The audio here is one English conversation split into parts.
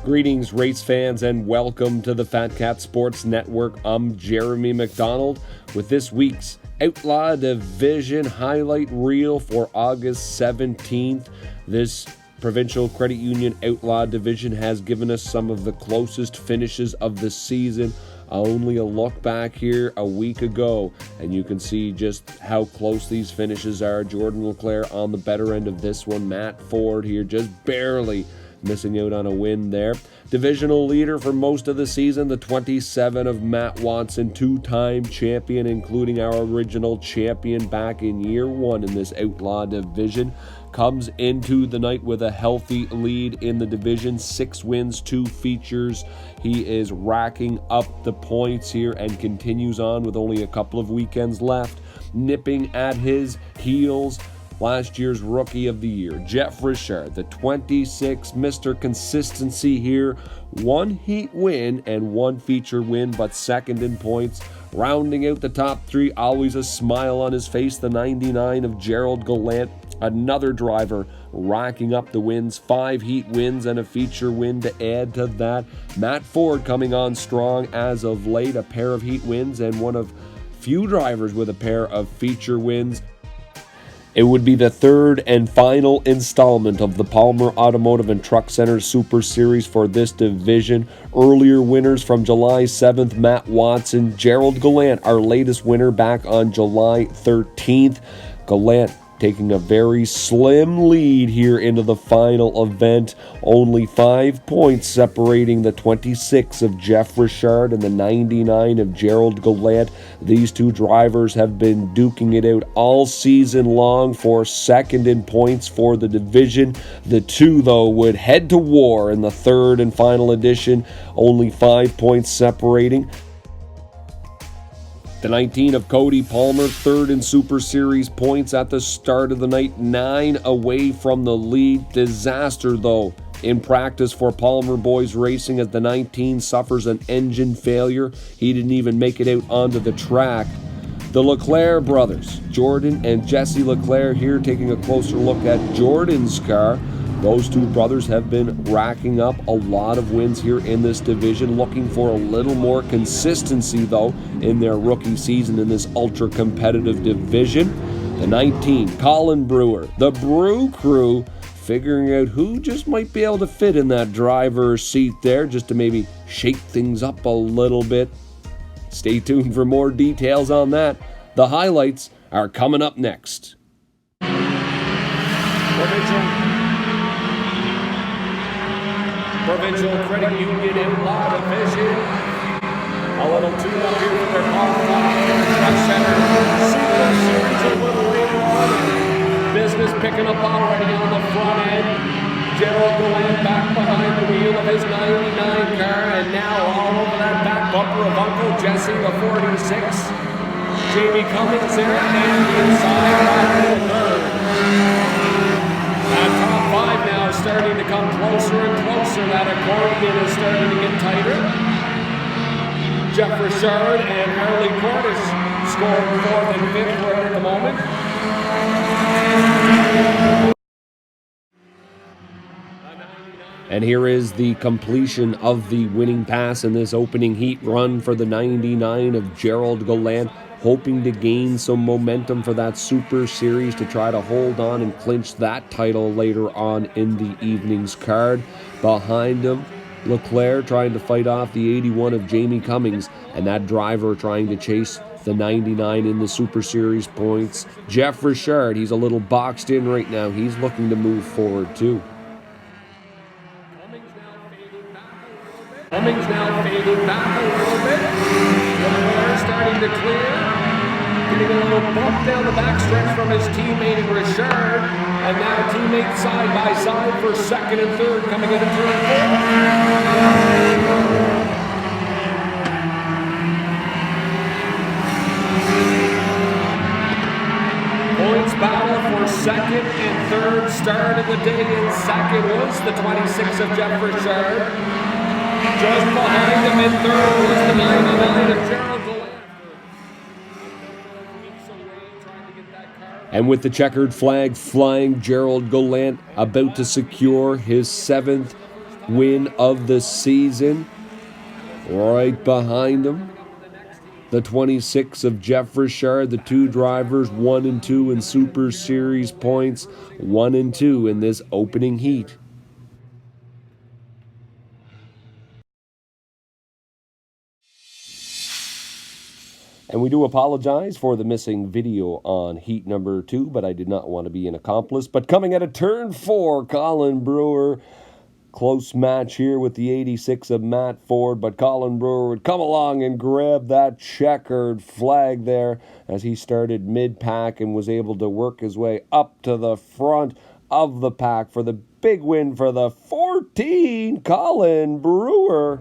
Greetings, race fans, and welcome to the Fat Cat Sports Network. I'm Jeremy McDonald with this week's Outlaw Division highlight reel for August 17th. This Provincial Credit Union Outlaw Division has given us some of the closest finishes of the season. Only a look back here a week ago, and you can see just how close these finishes are. Jordan Leclerc on the better end of this one. Matt Ford here just barely missing out on a win there. Divisional leader for most of the season, the 27 of Matt Watson, two-time champion, including our original champion back in year one in this Outlaw Division, comes into the night with a healthy lead in the division. 6 wins, 2 features. He is racking up the points here and continues on with only a couple of weekends left, nipping at his heels last year's Rookie of the Year, Jeff Richard, the 26, Mr. Consistency here. 1 heat win and 1 feature win, but second in points. Rounding out the top 3, always a smile on his face, the 99 of Gerald Gallant, another driver racking up the wins. 5 heat wins and a feature win to add to that. Matt Ford coming on strong as of late, a pair of heat wins and one of few drivers with a pair of feature wins. It would be the 3rd and final installment of the Palmer Automotive and Truck Center Super Series for this division. Earlier winners from July 7th, Matt Watson, Gerald Gallant, our latest winner back on July 13th. Gallant taking a very slim lead here into the final event. Only 5 points separating the 26 of Jeff Richard and the 99 of Gerald Gallant. These 2 drivers have been duking it out all season long for second in points for the division. The 2, though, would head to war in the 3rd and final edition. Only 5 points separating. The 19 of Cody Palmer, 3rd in Super Series points at the start of the night, 9 away from the lead. Disaster, though, in practice for Palmer Boys Racing as the 19 suffers an engine failure. He didn't even make it out onto the track. The Leclerc brothers, Jordan and Jesse Leclerc, here taking a closer look at Jordan's car. Those 2 brothers have been racking up a lot of wins here in this division, looking for a little more consistency, though, in their rookie season in this ultra-competitive division. The 19, Colin Brewer, the Brew Crew, figuring out who just might be able to fit in that driver's seat there, just to maybe shake things up a little bit. Stay tuned for more details on that. The highlights are coming up next. Provincial Credit Union Outlaw Division. A little tune-up here for their Automotive Truck Center Super Series a little later on. Business picking up already on the front end. Gerald Gallant back behind the wheel of his 99 car, and now all over that back bumper of Uncle Jesse, the 46. Jamie Cummings there, and the inside back in the 3rd. That top 5 now is starting to come closer and closer. That accordion is starting to get tighter. Jeff Richard and Harley Cordes scoring 4th and 5th right at the moment. And here is the completion of the winning pass in this opening heat run for the 99 of Gerald Gallant, hoping to gain some momentum for that Super Series to try to hold on and clinch that title later on in the evening's card. Behind him, Leclerc trying to fight off the 81 of Jamie Cummings, and that driver trying to chase the 99 in the Super Series points. Jeff Richard, he's a little boxed in right now. He's looking to move forward too. Cummings now fading back a little bit. Leclerc starting to clear. Getting a little bump down the backstretch from his teammate Richard. And now teammates side by side for 2nd and 3rd coming into 3rd and 4th. Points battle for 2nd and 3rd. Start of the day in 2nd was the 26 of Jeff Richard. Just behind him in 3rd was the 99 of Gerald Gallant. And with the checkered flag flying, Gerald Gallant about to secure his 7th win of the season. Right behind him, the 26 of Jeff Richard, the two drivers, 1 and 2 in Super Series points, 1 and 2 in this opening heat. And we do apologize for the missing video on heat number 2, but I did not want to be an accomplice. But coming at a turn 4, Colin Brewer. Close match here with the 86 of Matt Ford, but Colin Brewer would come along and grab that checkered flag there as he started mid-pack and was able to work his way up to the front of the pack for the big win for the 14, Colin Brewer.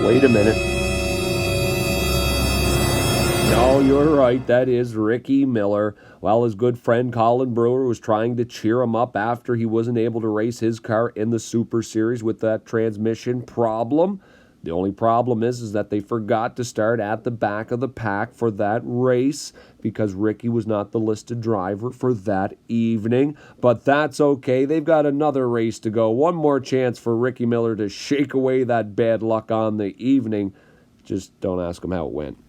Wait a minute. No, you're right. That is Ricky Miller. Well, his good friend Colin Brewer was trying to cheer him up after he wasn't able to race his car in the Super Series with that transmission problem. The only problem is that they forgot to start at the back of the pack for that race because Ricky was not the listed driver for that evening. But that's okay. They've got another race to go. One more chance for Ricky Miller to shake away that bad luck on the evening. Just don't ask him how it went.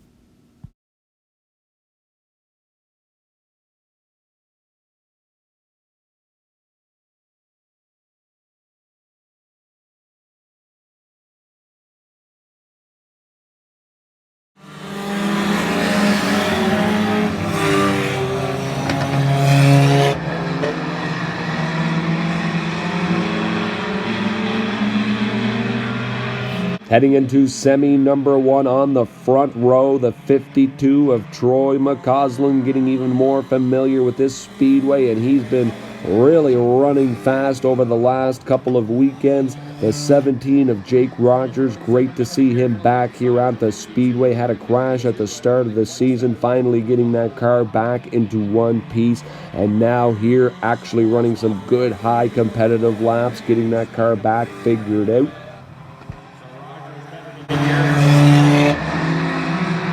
Heading into semi number 1 on the front row, the 52 of Troy McCausland, getting even more familiar with this speedway, and he's been really running fast over the last couple of weekends. The 17 of Jake Rogers, great to see him back here at the speedway. Had a crash at the start of the season, finally getting that car back into one piece, and now here actually running some good high competitive laps, getting that car back figured out.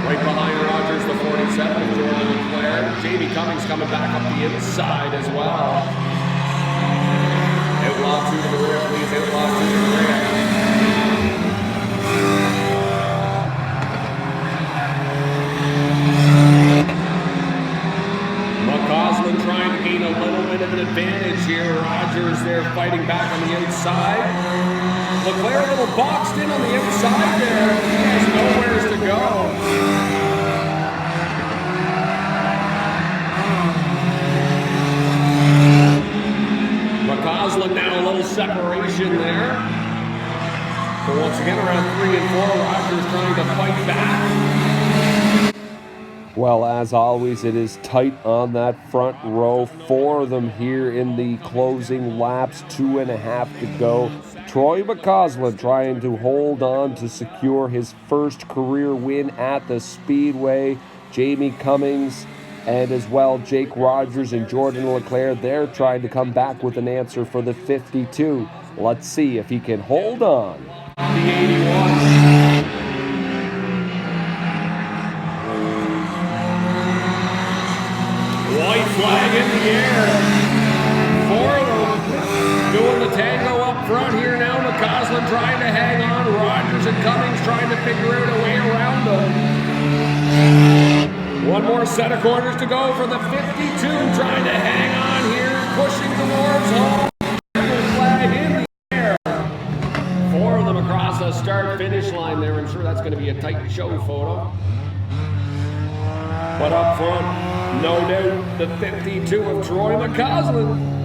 Right behind Rogers, the 47, Jordan Leclerc. Jamie Cummings coming back up the inside as well. Outlaw 2 to the rear, please. Outlaw 2 to the rear. McCausland trying to gain a little bit of an advantage here. Rogers there fighting back on the outside. Leclerc a little boxed in on the outside there. He has nowhere to go. McCausland now a little separation there. But once again around 3 and 4, Rogers trying to fight back. Well, as always, it is tight on that front row. 4 of them here in the closing laps, 2.5 to go. Troy McCausland trying to hold on to secure his first career win at the Speedway. Jamie Cummings and as well Jake Rogers and Jordan Leclerc, they're trying to come back with an answer for the 52. Let's see if he can hold on. The 81. White flag in the air. 4 of them doing the tango up front here now. McCausland trying to hang on. Rogers and Cummings trying to figure out a way around them. One more set of corners to go for the 52. Trying to hang on here. Pushing towards home. Flag in the air. 4 of them across the start-finish line there. I'm sure that's going to be a tight show photo. But up front, no doubt, the 52 of Troy McCausland.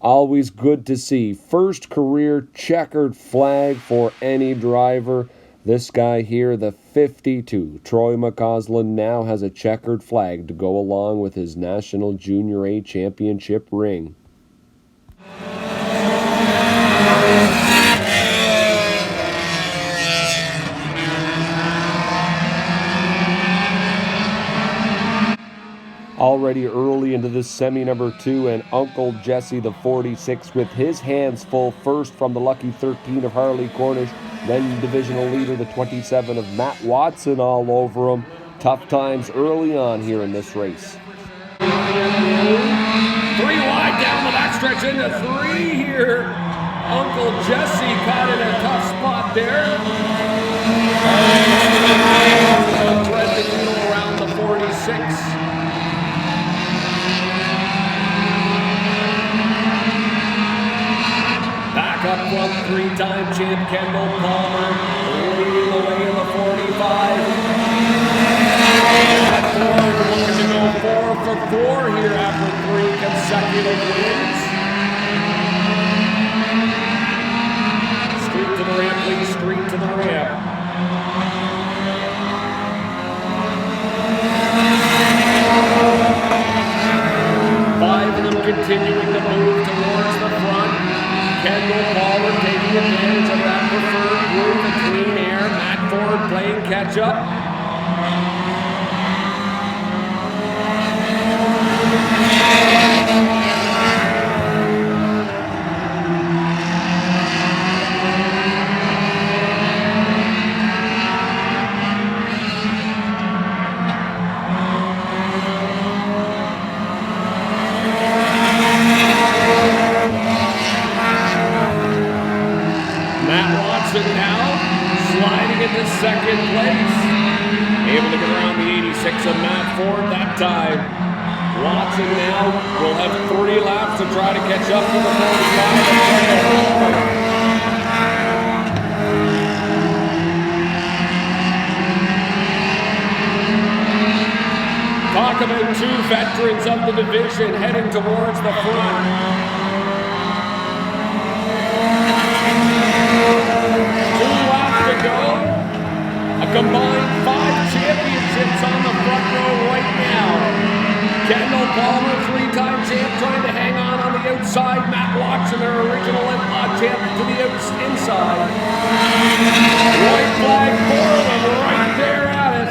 Always good to see. First career checkered flag for any driver. This guy here, the 52, Troy McCausland, now has a checkered flag to go along with his National Junior A Championship ring. Already early into this semi number 2, and Uncle Jesse, the 46, with his hands full, first from the lucky 13 of Harley Cornish, then divisional leader, the 27 of Matt Watson, all over him. Tough times early on here in this race. Three wide down the backstretch into three here. Uncle Jesse caught in a tough spot there. Thread the needle around the 46. Back up front, three-time champ Kendall Palmer leading the way in the 45. Ford looking to go 4 for 4 here after 3 consecutive wins. Street to the ramp, please. Street to the ramp. Five of them continuing to move towards the front. Kendall Palmer taking advantage of that preferred groove and clean air. Matt Ford playing catch up. Second place, able to get around the 86 of Matt Ford that time. Watson now will have 3 laps to try to catch up to the 45. Talk about 2 veterans of the division heading towards the front. 2 laps to go. A combined 5 championships on the front row right now. Kendall Palmer, 3-time champ, trying to hang on the outside. Matt Watson, their original Outlaw champ, to the inside. White flag for them right there at it.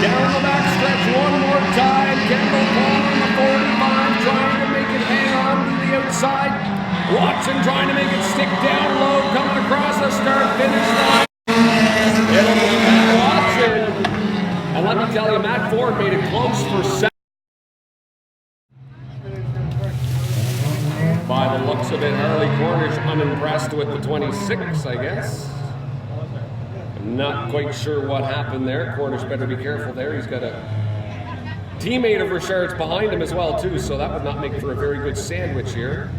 Down the back stretch one more time. Kendall Palmer in the 45, trying to make it hang on to the outside. Watson trying to make it stick down low, coming across the start-finish line. And let me tell you, Matt Ford made it close for second. By the looks of it, Harley Cornish unimpressed with the 26, I guess. I'm not quite sure what happened there. Cornish better be careful there. He's got a teammate of Richard's behind him as well, too, so that would not make for a very good sandwich here.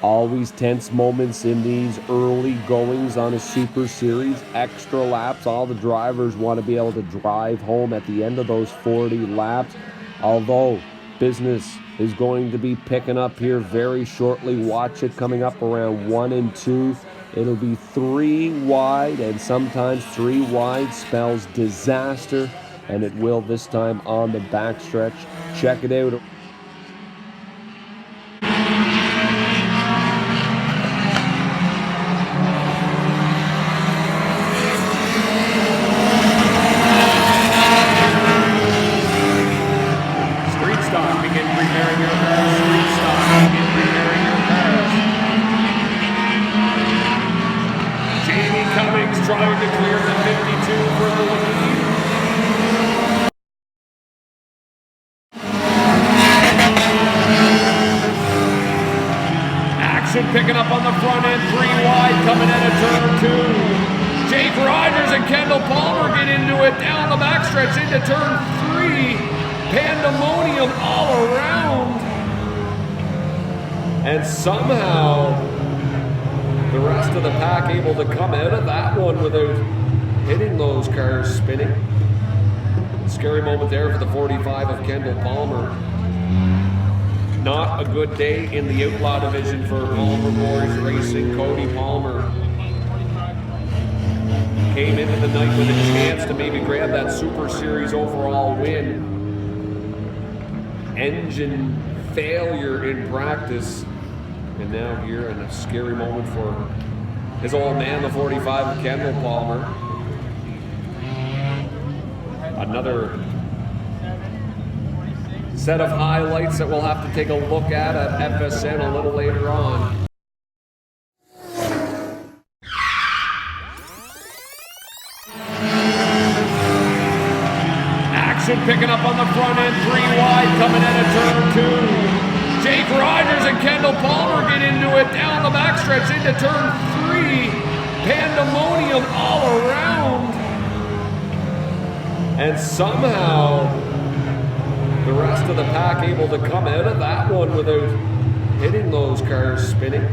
Always tense moments in these early goings on a Super Series. Extra laps. All the drivers want to be able to drive home at the end of those 40 laps. Although business is going to be picking up here very shortly. Watch it coming up around 1 and 2. It'll be 3 wide, and sometimes 3 wide spells disaster, and it will this time on the backstretch. Check it out. Trying to clear the 52 for the lead. Action picking up on the front end, 3 wide coming out of turn 2. Jake Rogers and Kendall Palmer get into it down the backstretch into turn 3. Pandemonium all around. And somehow the rest of the pack able to come out of that one without hitting those cars spinning. Scary moment there for the 45 of Kendall Palmer. Not a good day in the Outlaw division for Palmer Boys Racing. Cody Palmer came into the night with a chance to maybe grab that Super Series overall win. Engine failure in practice. And now here in a scary moment for his old man, the 45 of Kendall Palmer. Another set of highlights that we'll have to take a look at FSN a little later on. Action picking up on the front end, 3 wide, coming in at turn 2. Jake Rogers and Kendall Palmer get into it down the backstretch into turn 3. Pandemonium all around. And somehow the rest of the pack able to come out of that one without hitting those cars spinning.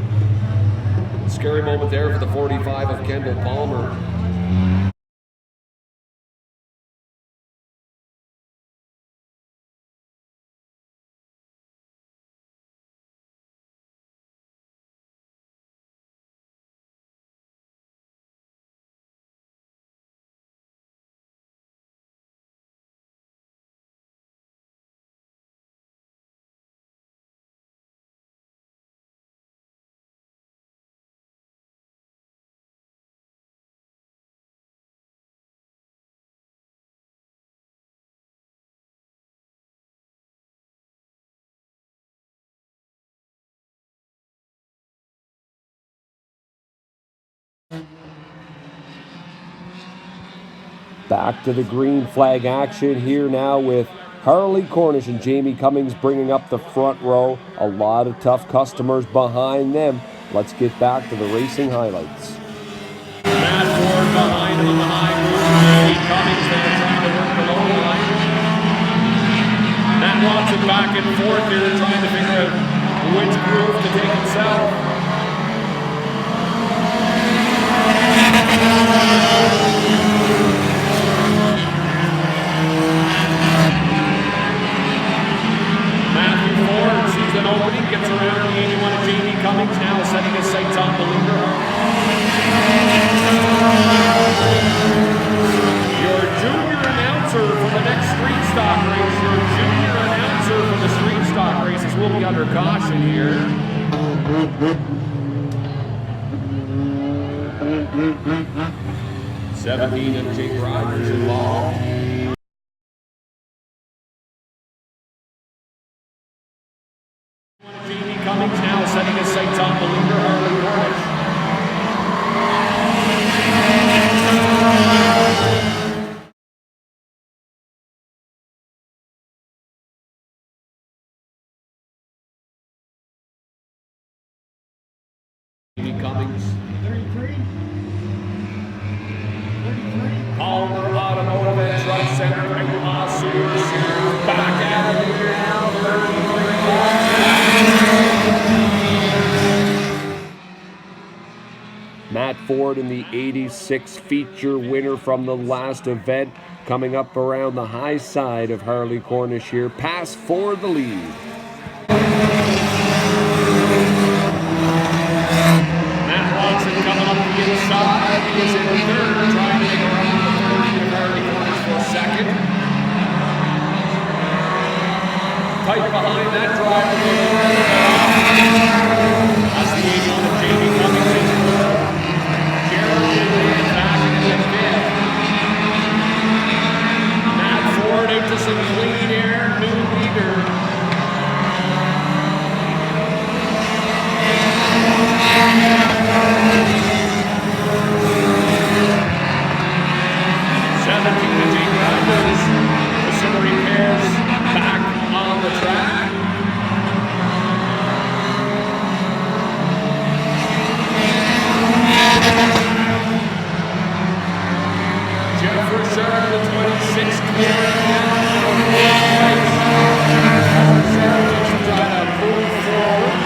Scary moment there for the 45 of Kendall Palmer. Back to the green flag action here now with Harley Cornish and Jamie Cummings bringing up the front row. A lot of tough customers behind them. Let's get back to the racing highlights. Matt Ford behind him on the high groove. Jamie Cummings there trying to work the low line. Matt Watson back and forth here trying to figure out which groove to take himself. An opening, gets around the 81 of Jamie Cummings, now setting his sights on the leader. Your junior announcer for the next street stock race, your junior announcer for the street stock races will be under caution here. '17 of Jake Rogers involved. Cummings now setting his sights on the leader, Harley Cornish. Jamie Cummings. 33. Palmer Automotive and Truck Center, Outlaw Super Series, back at it here now, 33. Matt Ford in the 86 feature winner from the last event, coming up around the high side of Harley Cornish here. Pass for the lead. Matt Watson coming up the inside. He is in third, trying to make around the third of Harley Cornish for a second. Tight behind that driver. That's the 81 of Jamie Cummings in third. Matt Ford into some clean air, new leader. With some repairs back on the track. Jefferson, the 26th trying to move forward.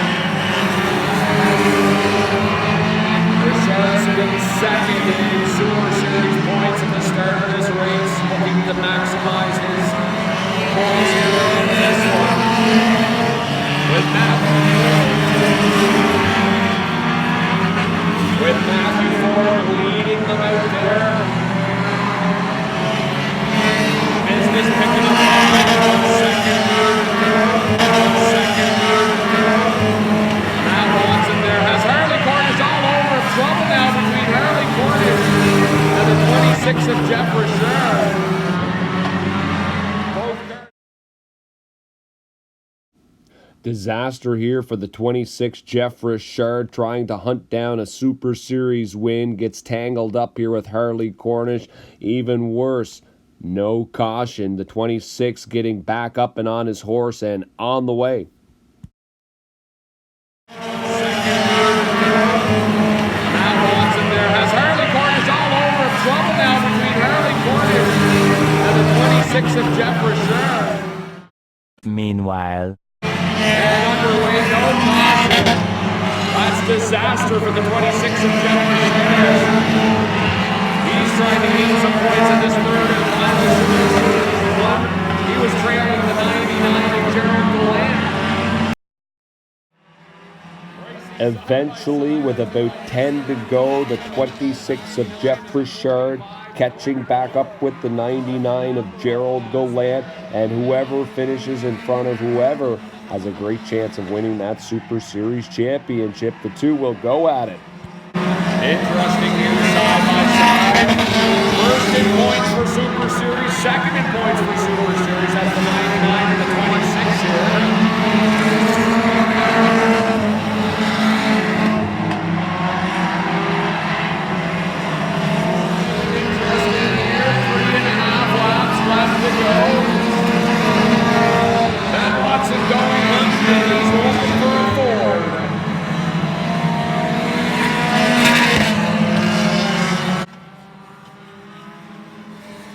Richardson second in Super Series points at the start of this race, looking to maximize his points here in this one. With Matthew Ford leading them out there. Business picking up second. Matt Watson there has Harley Cornish all over trouble now. 26 of Jeff Richard. Disaster here for the 26 Jeff Richard, trying to hunt down a Super Series win. Gets tangled up here with Harley Cornish. Even worse, no caution. The 26 getting back up and on his horse and on the way. Matt Watson there has Harley Cornish all over. Trouble now between Harley Cornish and the 26 of Jeff Richard. Meanwhile. And underway, no caution. That's disaster for the 26 of Jeff Richard. He's trying to gain some points in this third and final. He was trailing the 99 of Gerald Gallant. Eventually, with about 10 to go, the 26 of Jeff Richard catching back up with the 99 of Gerald Gallant, and whoever finishes in front of whoever has a great chance of winning that Super Series championship. The two will go at it. Interesting here, side by side. First in points for Super Series, second in points for Super Series. That's the 99 and the 26 here.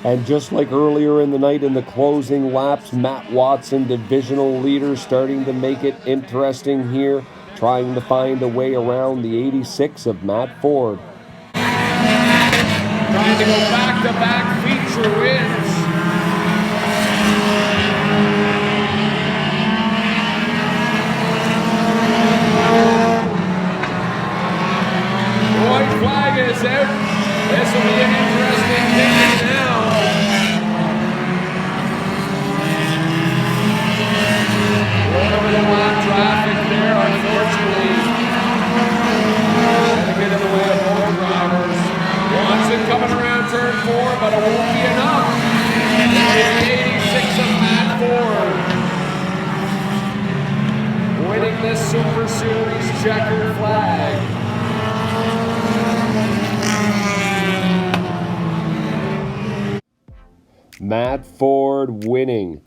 And just like earlier in the night in the closing laps, Matt Watson, divisional leader, starting to make it interesting here, trying to find a way around the 86 of Matt Ford. Trying to go back-to-back feature wins. White flag is out. This will be an interesting game now. Over the line traffic there, unfortunately. Trying to get in the way of both drivers. Watson coming around turn 4, but it won't be enough. It's the 86 of Matt Ford. Winning this Super Series checkered flag. Matt Ford winning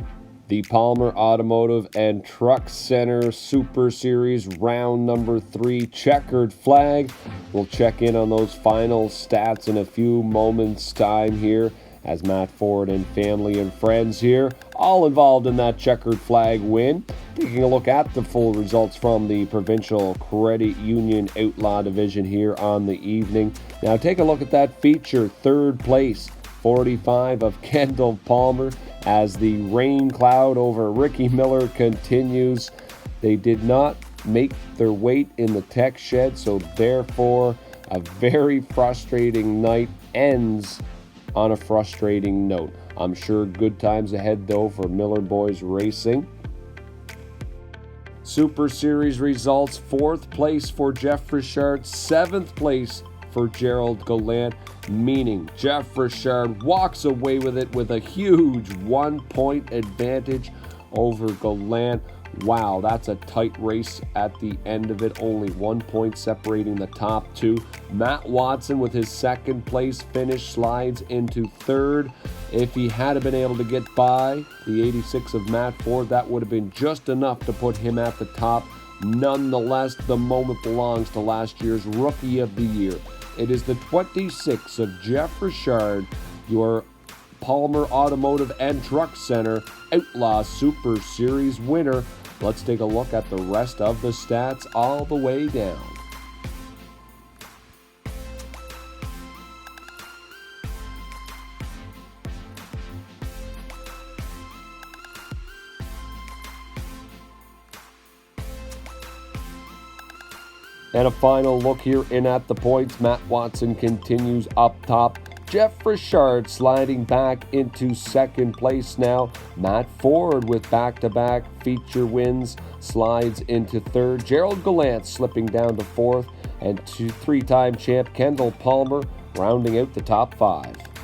the Palmer Automotive and Truck Center Super Series round number 3 checkered flag. We'll check in on those final stats in a few moments' time here, as Matt Ford and family and friends here all involved in that checkered flag win. Taking a look at the full results from the Provincial Credit Union Outlaw Division here on the evening. Now take a look at that feature. Third place, 45 of Kendall Palmer, as the rain cloud over Ricky Miller continues. They did not make their weight in the tech shed, so therefore a very frustrating night ends on a frustrating note. I'm sure good times ahead though for Miller Boys Racing. Super Series results: 4th place for Jeff Richard, 7th place for Gerald Gallant, meaning Jeff Richard walks away with it with a huge 1-point advantage over Gallant. Wow, that's a tight race at the end of it. Only 1 point separating the top two. Matt Watson with his 2nd place finish slides into 3rd. If he had been able to get by the 86 of Matt Ford, that would have been just enough to put him at the top. Nonetheless, the moment belongs to last year's Rookie of the Year. It is the 26 of Jeff Richard, your Palmer Automotive and Truck Center Outlaw Super Series winner. Let's take a look at the rest of the stats all the way down. And a final look here in at the points. Matt Watson continues up top. Jeff Richard sliding back into 2nd place now. Matt Ford with back-to-back feature wins slides into 3rd. Gerald Gallant slipping down to 4th. And 3-time champ Kendall Palmer rounding out the top 5.